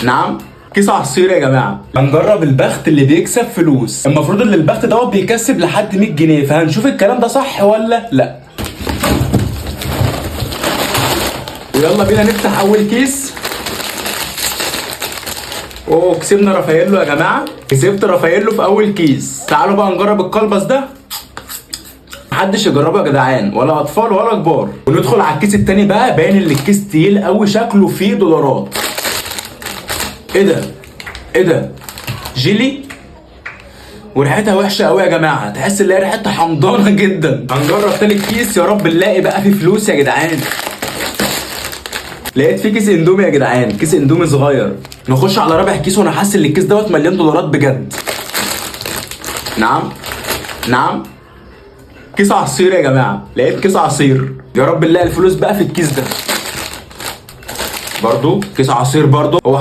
نعم. كيس عصير يا جماعه. هنجرب البخت اللي بيكسب فلوس. المفروض ان البخت دوت بيكسب لحد 100 جنيه، فهنشوف الكلام ده صح ولا لا. ويلا بينا نفتح اول كيس. اوه، كسبنا رافاييلو يا جماعه. كسبت رافاييلو في اول كيس. تعالوا بقى نجرب القلبس ده. محدش يجربه يا جدعان، ولا اطفال ولا كبار. وندخل على الكيس التاني بقى. باين ان الكيس تقيل قوي، شكله فيه دولارات. ايه ده؟ ايه ده؟ جيلي. وريحتها وحشه قوي يا جماعه، تحس ان هي ريحتها حمضانه جدا. هنجرب تاني كيس، يا رب نلاقي بقى فيه فلوس يا جدعان. لقيت فيه كيس اندومي يا جدعان، كيس اندومي صغير. نخش على رابع كيس، وانا حاسس ان الكيس دوت مليان دولارات بجد. نعم. نعم. كيس عصير يا جماعه. لقيت كيس عصير، يا رب نلاقي الفلوس بقى في الكيس ده. برضو كيس عصير برضو. هو